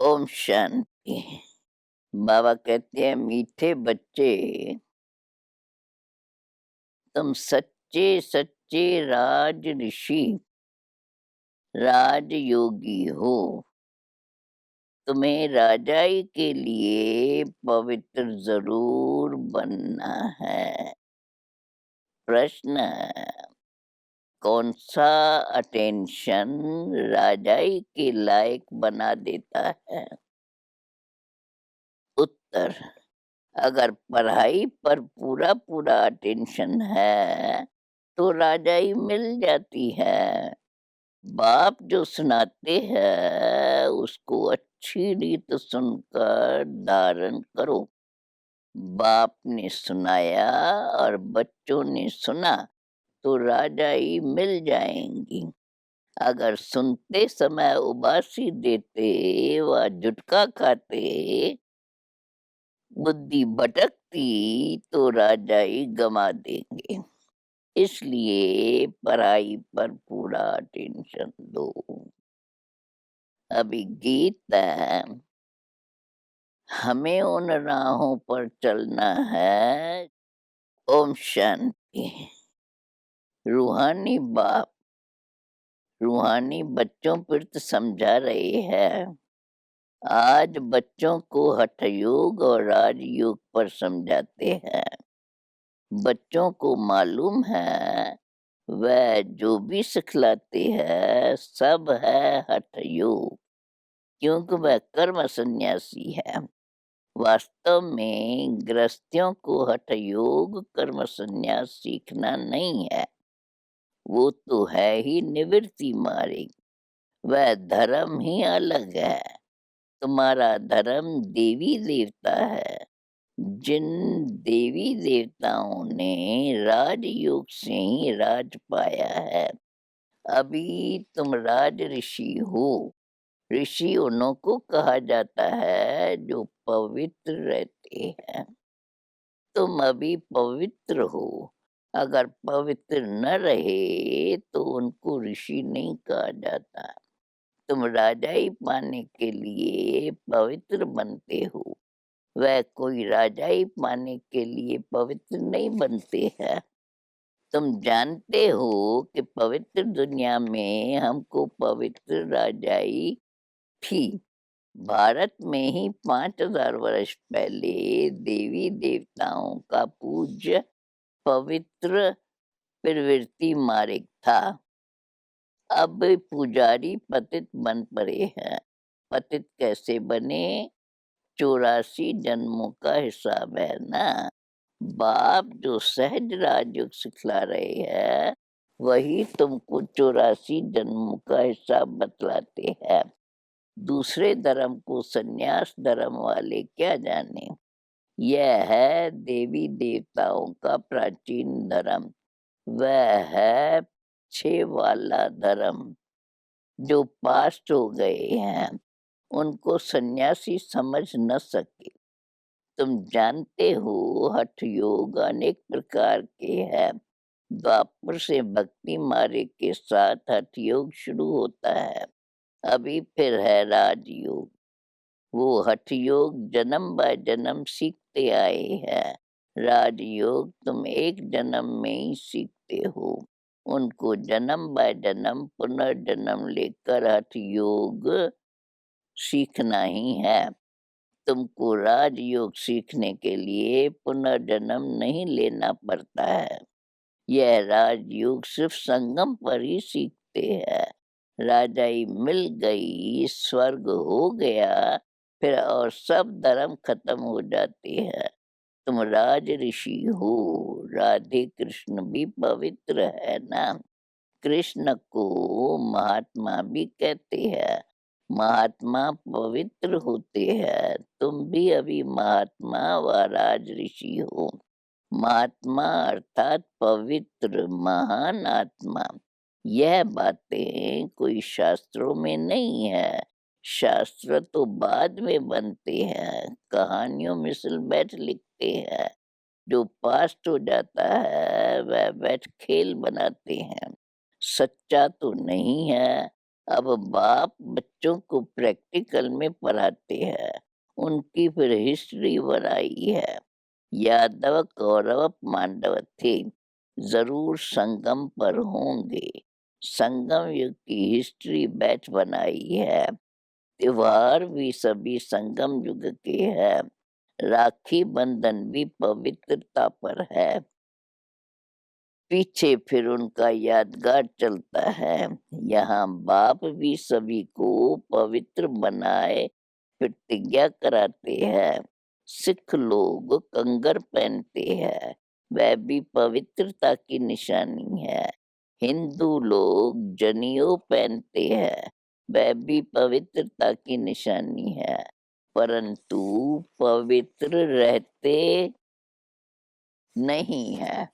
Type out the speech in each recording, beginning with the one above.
ओम शांति। बाबा कहते हैं, मीठे बच्चे, तुम सच्चे सच्चे राज ऋषि, राजयोगी हो। तुम्हें राजाई के लिए पवित्र जरूर बनना है। प्रश्न, कौन सा अटेंशन राजाई के लायक बना देता है? उत्तर, अगर पढ़ाई पर पूरा पूरा अटेंशन है तो राजाई मिल जाती है। बाप जो सुनाते हैं उसको अच्छी रीत सुनकर धारण करो। बाप ने सुनाया और बच्चों ने सुना तो राजाई मिल जाएंगी। अगर सुनते समय उबासी देते व जुटका खाते, बुद्धि भटकती तो राजाई गमा देंगे। इसलिए पढ़ाई पर पूरा अटेंशन दो। अभी गीत है, हमें उन राहों पर चलना है। ओम शांति। रूहानी बाप रूहानी बच्चों पर तो समझा रहे हैं। आज बच्चों को हठ योग और राजयोग पर समझाते हैं। बच्चों को मालूम है वह जो भी सिखलाते हैं सब है हठ योग, क्योंकि वह कर्म सन्यासी है। वास्तव में गृहस्थियों को हठ योग कर्म सन्यास सीखना नहीं है, वो तो है ही निवृत्ति मार्ग। वह धर्म ही अलग है। तुम्हारा धर्म देवी देवता है। जिन देवी देवताओं ने राजयोग से ही राज पाया है। अभी तुम राज ऋषि हो। ऋषि उन्हों को कहा जाता है जो पवित्र रहते हैं। तुम अभी पवित्र हो। अगर पवित्र न रहे तो उनको ऋषि नहीं कहा जाता। तुम राजाई पाने के लिए पवित्र बनते हो। वह कोई राजाई पाने के लिए पवित्र नहीं बनते हैं। तुम जानते हो कि पवित्र दुनिया में हमको पवित्र राजाई थी। भारत में ही 5000 वर्ष पहले देवी देवताओं का पूज्य पवित्र प्रवृत्ति मार्ग था। अब पुजारी पतित बन पड़े हैं। पतित कैसे बने? 84 जन्मों का हिसाब है ना। बाप जो सहज राजयोग सिखला रहे हैं वही तुमको 84 जन्मों का हिसाब बतलाते हैं। दूसरे धर्म को सन्यास धर्म वाले क्या जाने। यह है देवी देवताओं का प्राचीन धर्म। वह है छे वाला धर्म। जो पास्ट हो गए हैं उनको सन्यासी समझ न सके। तुम जानते हो हठ योग अनेक प्रकार के हैं। द्वापर से भक्ति मार्ग के साथ हठ योग शुरू होता है। अभी फिर है राजयोग। वो हठ योग जन्म बाय जन्म सीखते आए हैं। राजयोग तुम एक जन्म में ही सीखते हो। उनको जन्म बाय जन्म पुनर्जन्म लेकर हठ योग सीखना ही है। तुमको राजयोग सीखने के लिए पुनर्जन्म नहीं लेना पड़ता है। यह राजयोग सिर्फ संगम पर ही सीखते हैं। राजाई मिल गई, स्वर्ग हो गया, फिर और सब धर्म खत्म हो जाते हैं। तुम राज ऋषि हो। राधे कृष्ण भी पवित्र है ना। कृष्ण को महात्मा भी कहते हैं। महात्मा पवित्र होते हैं। तुम भी अभी महात्मा व राज ऋषि हो। महात्मा अर्थात पवित्र महान आत्मा। यह बातें कोई शास्त्रों में नहीं है। शास्त्र तो बाद में बनते हैं। कहानियों में सिल बैठ लिखते हैं। जो पास्ट हो जाता है वह बैठ खेल बनाते हैं। सच्चा तो नहीं है। अब बाप बच्चों को प्रैक्टिकल में पढ़ाते हैं, उनकी फिर हिस्ट्री बनाई है। यादव, कौरव, पांडव थे, ज़रूर संगम पर होंगे। संगम युग की हिस्ट्री बैच बनाई है, त्योहार भी सभी संगम युग के हैं। राखी बंधन भी पवित्रता पर है, पीछे फिर उनका यादगार चलता है। यहाँ बाप भी सभी को पवित्र बनाए प्रतिज्ञा कराते हैं। सिख लोग कंगर पहनते हैं, वह भी पवित्रता की निशानी है। हिंदू लोग जनेऊ पहनते हैं, वह भी पवित्रता की निशानी है। परंतु पवित्र रहते नहीं है।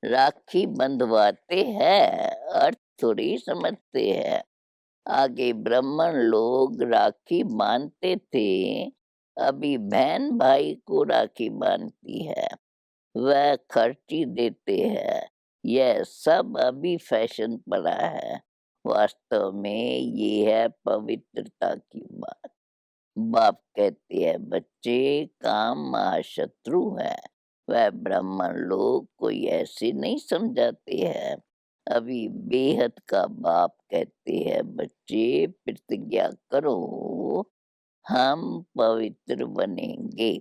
राखी बंधवाते हैं, अर्थ थोड़ी समझते हैं। आगे ब्राह्मण लोग राखी बांधते थे, अभी बहन भाई को राखी बांधती है, वह खर्ची देते हैं। यह सब अभी फैशन पड़ा है, वास्तव में ये है पवित्रता की बात। बाप कहते हैं बच्चे, काम महाशत्रु है। वह ब्राह्मण लोग कोई ऐसे नहीं समझाते हैं। अभी बेहद का बाप कहते हैं बच्चे, प्रतिज्ञा करो, हम पवित्र बनेंगे,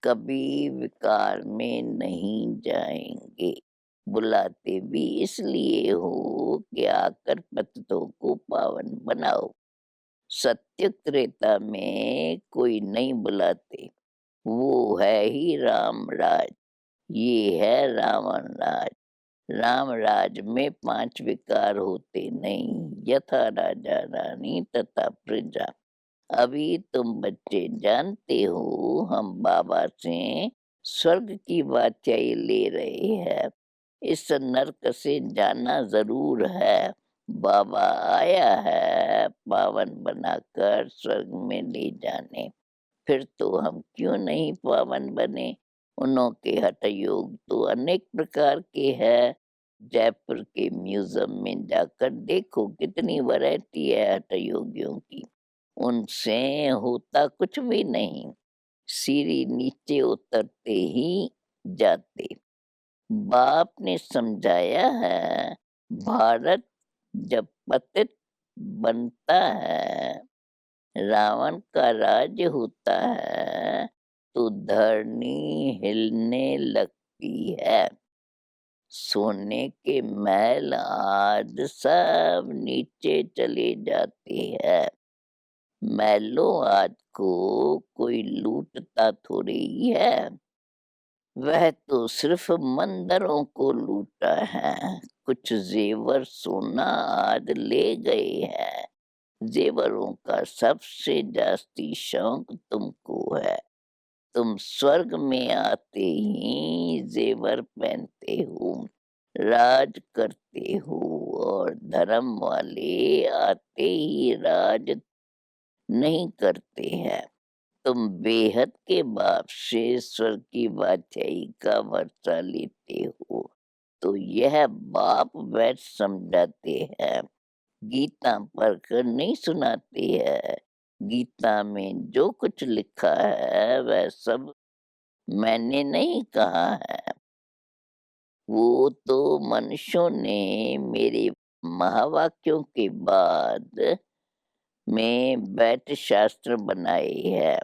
कभी विकार में नहीं जाएंगे। बुलाते भी इसलिए हो कि आकर पतितों को पावन बनाओ। सत्य त्रेता में कोई नहीं बुलाते, वो है ही राम राज, ये है रावण राज। राम राज में 5 विकार होते नहीं, यथा राजा रानी तथा प्रजा। अभी तुम बच्चे जानते हो, हम बाबा से स्वर्ग की बादशाही ले रहे हैं, इस नरक से जाना जरूर है। बाबा आया है पावन बनाकर स्वर्ग में ले जाने, फिर तो हम क्यों नहीं पावन बने। उन्हों के हठ योग तो अनेक प्रकार के हैं। जयपुर के म्यूजियम में जाकर देखो, कितनी वैरायटी है हठ योगियों की। उनसे होता कुछ भी नहीं, सीढ़ी नीचे उतरते ही जाते। बाप ने समझाया है, भारत जब पतित बनता है, रावण का राज्य होता है, तो धरनी हिलने लगती है। सोने के महल आज सब नीचे चले जाते हैं। महलों आज को कोई लूटता थोड़ी ही है, वह तो सिर्फ मंदिरों को लूटा है। कुछ जेवर सोना आज ले गए हैं, जेवरों का सबसे जास्ती शौक तुमको है। तुम स्वर्ग में आते ही जेवर पहनते हो, राज करते हो, और धर्म वाले आते ही राज नहीं करते हैं। तुम बेहद के बाप से स्वर्ग की बादशाही का वर्षा लेते हो, तो यह बाप वैद समझाते हैं, गीता पढ़कर नहीं सुनाते हैं। गीता में जो कुछ लिखा है वह सब मैंने नहीं कहा है, वो तो मनुष्यों ने मेरे महावाक्यों के बाद में वैद शास्त्र बनाए हैं।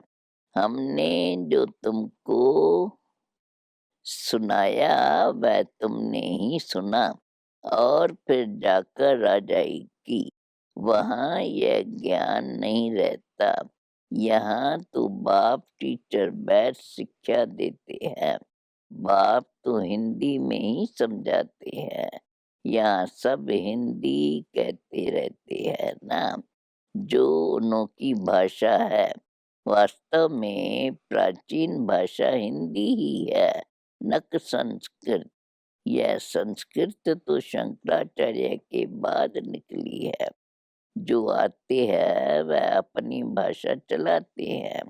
हमने जो तुमको सुनाया वह तुमने ही सुना, और फिर जाकर राजाई की। वहाँ यह ज्ञान नहीं रहता। यहाँ तो बाप टीचर बैठ शिक्षा देते हैं। बाप तो हिंदी में ही समझाते हैं। यहाँ सब हिंदी कहते रहते हैं ना, जो उन्हों की भाषा है। वास्तव में प्राचीन भाषा हिंदी ही है, नक संस्कृत। यह संस्कृत तो शंकराचार्य के बाद निकली है। जो आते हैं वह अपनी भाषा चलाते हैं,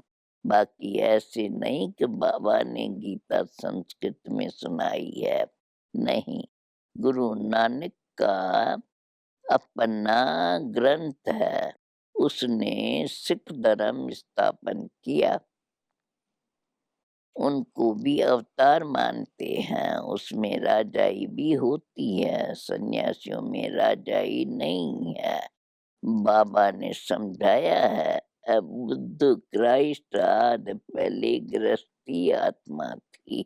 बाकी ऐसे नहीं कि बाबा ने गीता संस्कृत में सुनाई है। नहीं, गुरु नानक का अपना ग्रंथ है, उसने सिख धर्म स्थापन किया। उनको भी अवतार मानते हैं, उसमें राजाई भी होती है, सन्यासियों में राजाई नहीं है। बाबा ने समझाया है, बुद्ध क्राइस्ट आदि पहले गृहस्थी आत्मा थी,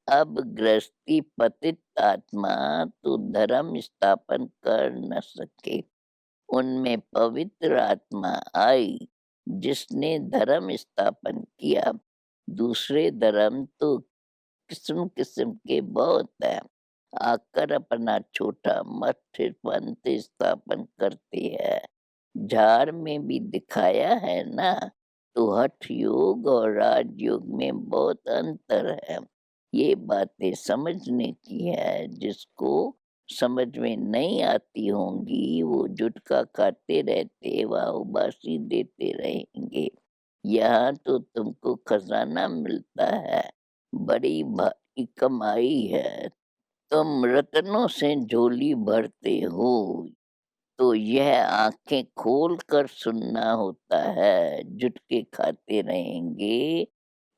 अब गृहस्थी पतित आत्मा तो धर्म स्थापन कर न सके। उनमें पवित्र आत्मा आई, जिसने धर्म स्थापन किया। दूसरे धर्म तो किस्म किस्म के बहुत है, आकर अपना छोटा मठ फिर पंथ स्थापन करते हैं। झार में भी दिखाया है ना, तो हठ योग और राजयोग में बहुत अंतर है। ये बातें समझने की है, जिसको समझ में नहीं आती होंगी वो जुटका खाते रहते व उबासी देते रहेंगे। यहाँ तो तुमको खजाना मिलता है, बड़ी भारी कमाई है, तुम रत्नों से झोली भरते हो, तो यह आंखें खोल कर सुनना होता है। जुटके खाते रहेंगे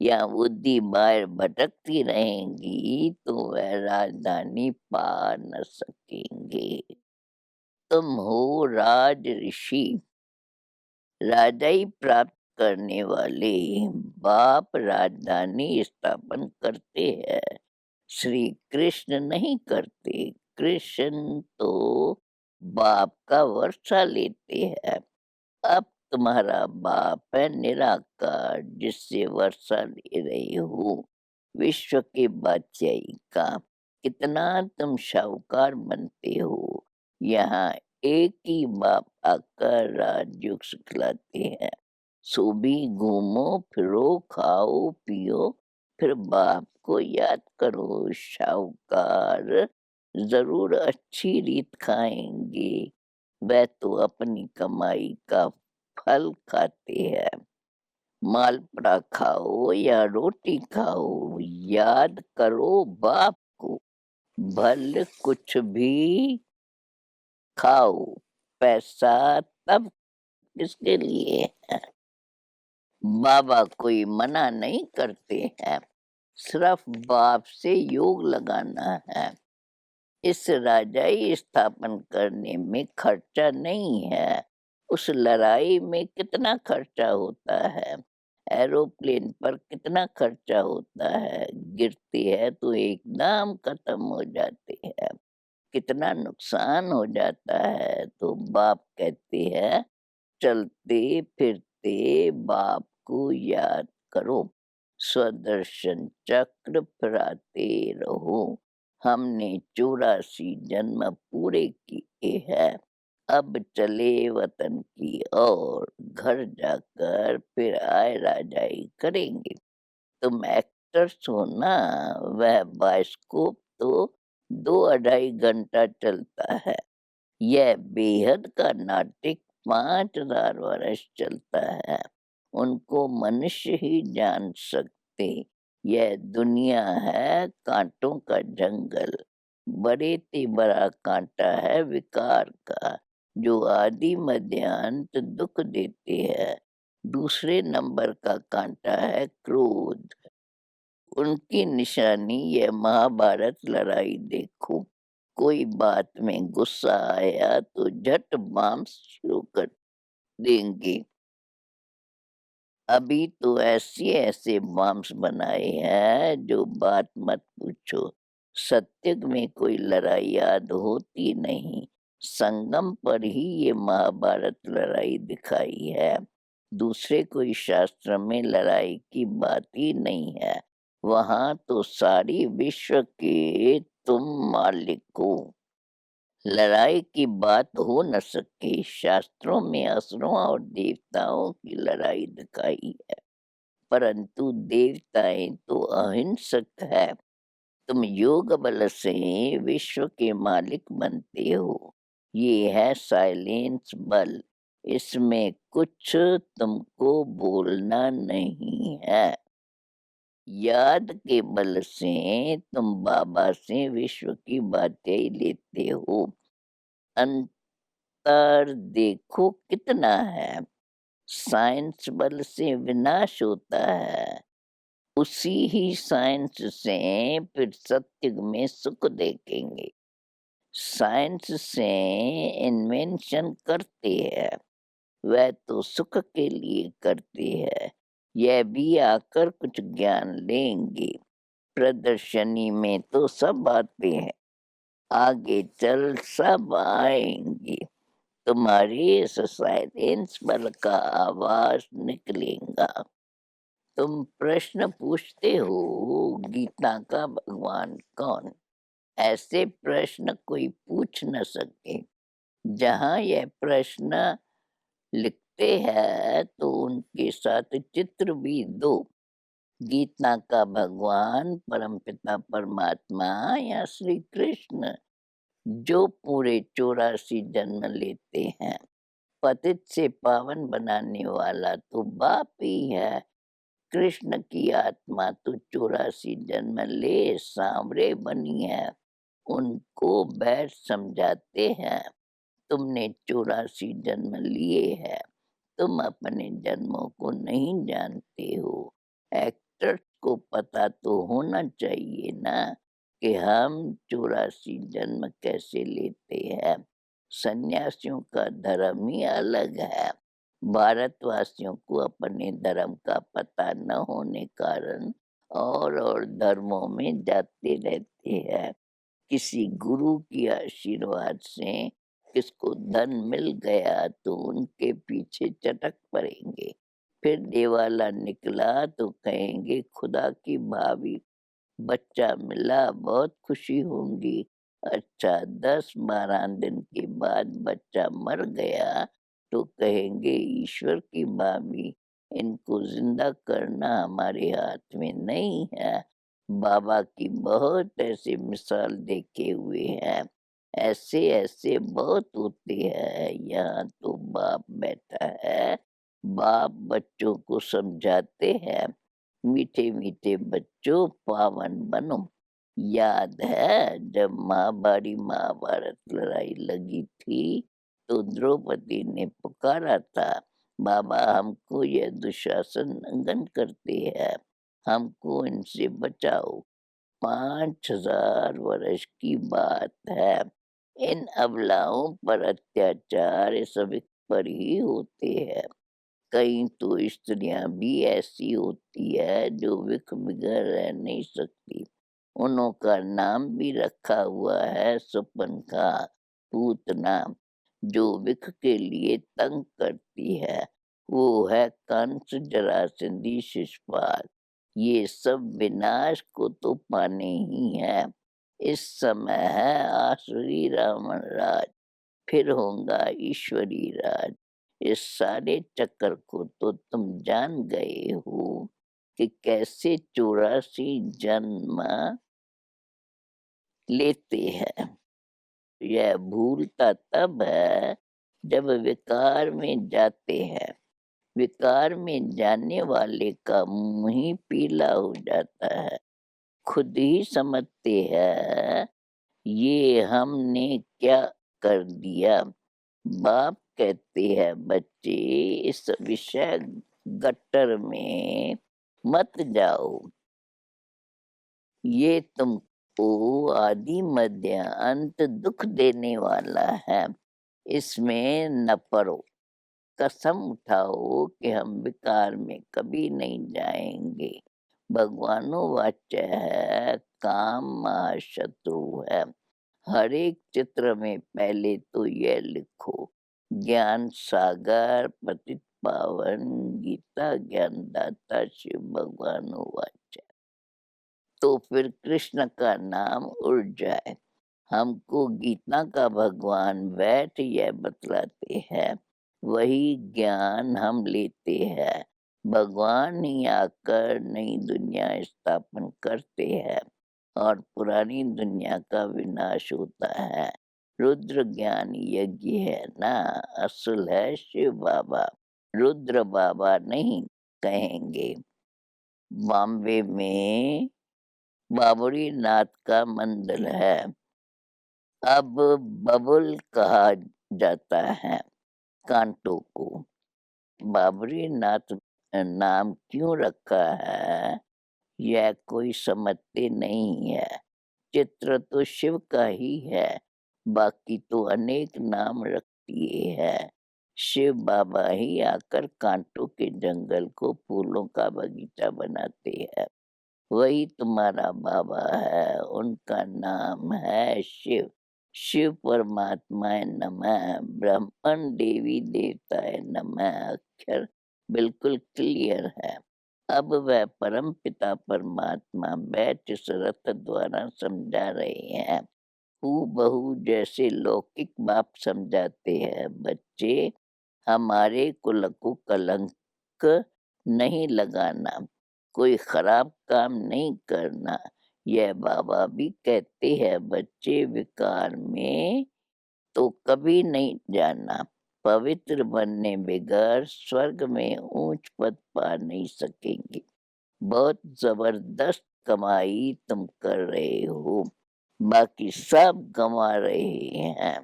या बुद्धि बाहर भटकती रहेंगी तो वह राजधानी पा न सकेंगे। तुम हो राज ऋषि, राजाई प्राप्त करने वाले। बाप राजधानी स्थापन करते हैं, श्री कृष्ण नहीं करते। कृष्ण तो बाप का वर्षा लेते हैं। अब तुम्हारा बाप है निराकार, जिससे वर्षा ले रहे हो विश्व के बादशाही का। कितना तुम शाहूकार बनते हो, यहाँ एक ही बाप आकर राजयोग सिखलाते हैं। सो भी घूमो फिरो खाओ पियो, फिर बाप को याद करो। शाहूकार जरूर अच्छी रीत खाएंगे, वह तो अपनी कमाई का फल खाते हैं। मालपुड़ा खाओ या रोटी खाओ, याद करो बाप को। भले कुछ भी खाओ, पैसा तब किसके लिए है? बाबा कोई मना नहीं करते हैं, सिर्फ बाप से योग लगाना है। इस राजाई स्थापन करने में खर्चा नहीं है। उस लड़ाई में कितना खर्चा होता है, एरोप्लेन पर कितना खर्चा होता है, गिरते हैं तो एकदम खत्म हो जाते हैं, कितना नुकसान हो जाता है। तो बाप कहते हैं, चलते फिरते बाप को याद करो, स्वदर्शन चक्र फिराते रहो। हमने 84 जन्म पूरे किए हैं, अब चले वतन की ओर, घर जाकर फिर आए राजाई करेंगे। तुम एक्टर्स हो ना, वह बायोस्कोप तो 2 2.5 घंटा चलता है, यह बेहद का नाटक 5,000 वर्ष चलता है। उनको मनुष्य ही जान सकते। यह दुनिया है कांटों का जंगल, बड़े ते बड़ा कांटा है विकार का, जो आदि मध्य अंत दुख देते हैं। दूसरे नंबर का कांटा है क्रोध, उनकी निशानी यह महाभारत लड़ाई देखो। कोई बात में गुस्सा आया तो झट बाम शुरू कर देंगे। अभी तो ऐसे ऐसे बॉम्ब्स बनाए हैं जो बात मत पूछो। सत्य में कोई लड़ाई याद होती नहीं, संगम पर ही ये महाभारत लड़ाई दिखाई है। दूसरे कोई शास्त्र में लड़ाई की बात ही नहीं है। वहां तो सारी विश्व के तुम मालिक हो, लड़ाई की बात हो न सके। शास्त्रों में असुरों और देवताओं की लड़ाई दिखाई है, परंतु देवताएं तो अहिंसक है। तुम योग बल से विश्व के मालिक बनते हो, ये है साइलेंस बल, इसमें कुछ तुमको बोलना नहीं है। याद के बल से तुम बाबा से विश्व की बातें लेते हो, विस्तार देखो कितना है, साइंस बल से विनाश होता है, उसी ही साइंस से फिर सत्युग में सुख देखेंगे। साइंस से इन्वेंशन करते हैं, वह तो सुख के लिए करती है, यह भी आकर कुछ ज्ञान लेंगे। प्रदर्शनी में तो सब आते हैं, आगे चल सब आएंगे, तुम्हारी इस साइलेंस बल का आवाज निकलेगा। तुम प्रश्न पूछते हो गीता का भगवान कौन? ऐसे प्रश्न कोई पूछ न सके। जहाँ यह प्रश्न लिखते हैं तो उनके साथ चित्र भी दो। गीता का भगवान परमपिता परमात्मा या श्री कृष्ण, जो पूरे 84 जन्म लेते हैं। पतित से पावन बनाने वाला तो बाप ही है। कृष्ण की आत्मा तो 84 जन्म ले सांवरे बनी है, उनको बैठ समझाते हैं। तुमने 84 जन्म लिए हैं, तुम अपने जन्मों को नहीं जानते हो। एक्टर्स को पता तो होना चाहिए ना कि हम 84 जन्म कैसे लेते हैं। सन्यासियों का धर्म ही अलग है। भारतवासियों को अपने धर्म का पता न होने कारण और धर्मों में जाते रहते हैं। किसी गुरु की आशीर्वाद से किसको धन मिल गया तो उनके पीछे चटक पड़ेंगे। फिर दिवाला निकला तो कहेंगे खुदा की भाभी, बच्चा मिला बहुत खुशी होंगी। अच्छा 10-12 दिन के बाद बच्चा मर गया तो कहेंगे ईश्वर की भाभी, इनको जिंदा करना हमारे हाथ में नहीं है। बाबा की बहुत ऐसे मिसाल देखे हुए हैं। ऐसे ऐसे बहुत होते हैं। यहाँ तो बाप बैठा है, बाप बच्चों को समझाते हैं, मीठे मीठे बच्चों पावन बनो। याद है जब महाभारी महाभारत लड़ाई लगी थी तो द्रौपदी ने पुकारा था, बाबा हमको यह दुशासन नंगन करते हैं, हमको इनसे बचाओ। 5000 वर्ष की बात है। इन अबलाओं पर अत्याचार सब पर ही होते हैं। कई तो स्त्रियां भी ऐसी होती है जो विख बगैर रह नहीं सकती। उन्हों का नाम भी रखा हुआ है सुपनखा, पूतना। जो विख के लिए तंग करती है वो है कंस, जरासंधी, शिशुपाल। ये सब विनाश को तो पाने ही है। इस समय है आसुरी रावण राज, फिर होगा ईश्वरी राज। इस सारे चक्कर को तो तुम जान गए हो कि कैसे 84 जन्म लेते हैं। यह भूलता तब है जब विकार में जाते हैं। विकार में जाने वाले का मुंह ही पीला हो जाता है। खुद ही समझते हैं ये हमने क्या कर दिया। बाप कहते हैं बच्चे इस विषय गट्टर में मत जाओ, ये तुमको आदि मध्य अंत दुख देने वाला है, इसमें न पड़ो। कसम उठाओ कि हम विकार में कभी नहीं जाएंगे। भगवानो वाच्य है, काम महाशत्रु है। हर एक चित्र में पहले तो यह लिखो, ज्ञान सागर पतित पावन गीता ज्ञानदाता शिव भगवानो वाच्य। तो फिर कृष्ण का नाम उड़ जाए। हमको गीता का भगवान बैठ यह बतलाते हैं, वही ज्ञान हम लेते हैं। भगवान ही आकर नई दुनिया स्थापन करते हैं और पुरानी दुनिया का विनाश होता है। रुद्र ज्ञान यज्ञ है ना, असल है शिव बाबा, रुद्र बाबा नहीं कहेंगे। बॉम्बे में बाबरी नाथ का मंदिर है। अब बबुल कहा जाता है कांटों को। बाबरी नाथ नाम क्यों रखा है, यह कोई समझते नहीं है। चित्र तो शिव का ही है, बाकी तो अनेक नाम रख दिए हैं। शिव बाबा ही आकर कांटों के जंगल को फूलों का बगीचा बनाते हैं। वही तुम्हारा बाबा है, उनका नाम है शिव। शिव परमात्माय नमः, ब्राह्मण देवी देवताय नमः अक्षर बिल्कुल क्लियर है। अब वह परम पिता परमात्मा बैठ इस रथ द्वारा समझा रहे हैं। हूबहू जैसे लौकिक बाप समझाते हैं, बच्चे हमारे कुल को कलंक नहीं लगाना, कोई खराब काम नहीं करना। यह बाबा भी कहते हैं, बच्चे विकार में तो कभी नहीं जाना। पवित्र बनने बगैर स्वर्ग में ऊंच पद पा नहीं सकेंगे। बहुत जबरदस्त कमाई तुम कर रहे हो, बाकी सब गंवा रहे हैं।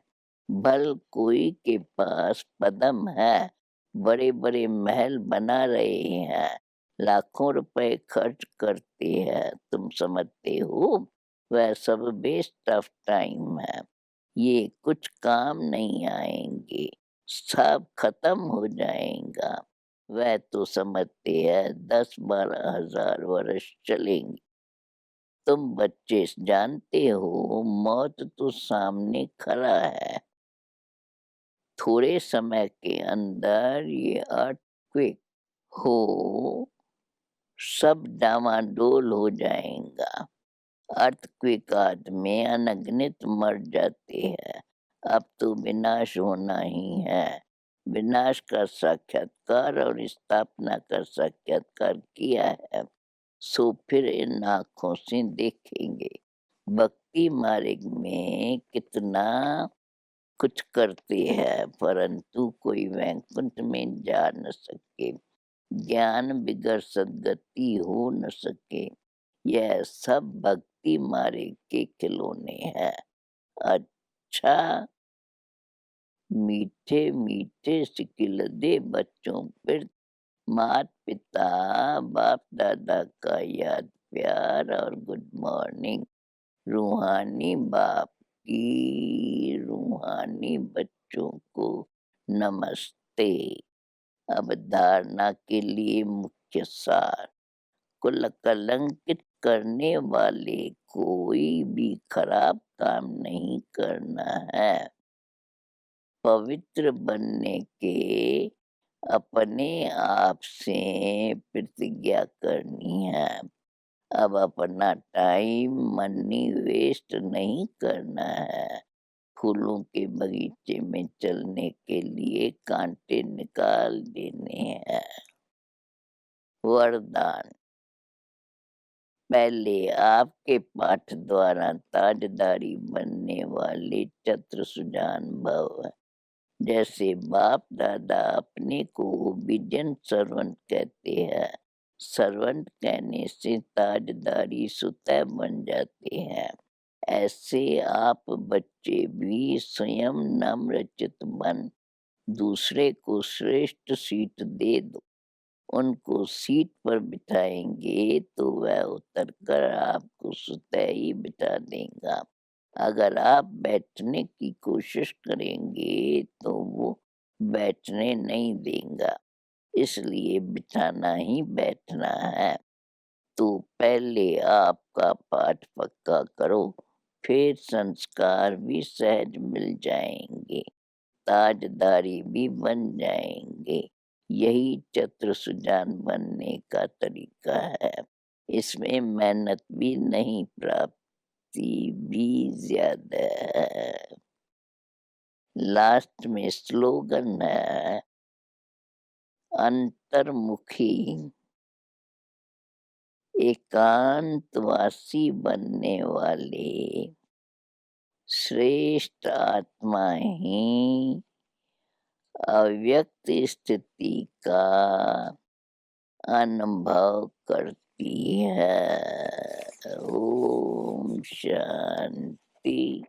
भल कोई के पास पदम है, बड़े बड़े महल बना रहे हैं, लाखों रुपए खर्च करते हैं, तुम समझते हो वह सब वेस्ट ऑफ टाइम है। ये कुछ काम नहीं आएंगे, सब खत्म हो जाएगा। वह तो समझते हैं 10-12 हजार वर्ष चलेंगे। तुम बच्चे जानते हो मौत तो सामने खड़ा है। थोड़े समय के अंदर ये अर्थक्वेक हो सब डामाडोल हो जाएगा। अर्थक्वेक में अनगिनत मर जाते हैं। अब तो विनाश होना ही है। विनाश का साक्षात्कार और स्थापना का साक्षात्कार किया है, सो फिर इन आँखों से देखेंगे। भक्ति मार्ग में कितना कुछ करते हैं, परंतु कोई वैकुंठ में जा न सके। ज्ञान बिगर सद्गति हो न सके। यह सब भक्ति मार्ग के खिलौने हैं। अच्छा, मीठे मीठे सिकिलदे बच्चों पर मात पिता बाप दादा का याद प्यार और गुड मॉर्निंग। रूहानी बाप की रूहानी बच्चों को नमस्ते। अब धारणा के लिए मुख्य सार। कुल कलंकित करने वाले कोई भी खराब काम नहीं करना है। पवित्र बनने के अपने आप से प्रतिज्ञा करनी है। अब अपना टाइम मनी वेस्ट नहीं करना है। फूलों के बगीचे में चलने के लिए कांटे निकाल देने हैं। वरदान। पहले आपके पाठ द्वारा ताजदारी बनने वाले चतुर सुजान भव। जैसे बाप दादा अपने को ओबीडियंट सर्वेंट कहते हैं, सर्वेंट कहने से ताजदारी स्वतः बन जाते हैं। ऐसे आप बच्चे भी स्वयं नम्रचित बन दूसरे को श्रेष्ठ सीट दे दो। उनको सीट पर बिठाएंगे तो वह उतर कर आपको स्वतः ही बिठा देगा। अगर आप बैठने की कोशिश करेंगे तो वो बैठने नहीं देगा। इसलिए बिठाना ही बैठना है। तो पहले आपका पाठ पक्का करो, फिर संस्कार भी सहज मिल जाएंगे, ताजदारी भी बन जाएंगे। यही चतुर सुजान बनने का तरीका है। इसमें मेहनत भी नहीं, प्राप्ति भी ज्यादा है। लास्ट में स्लोगन है, अंतर्मुखी एकांतवासी बनने वाले श्रेष्ठ आत्मा ही अव्यक्त स्थिति का अनुभव करती है। ओम शांति।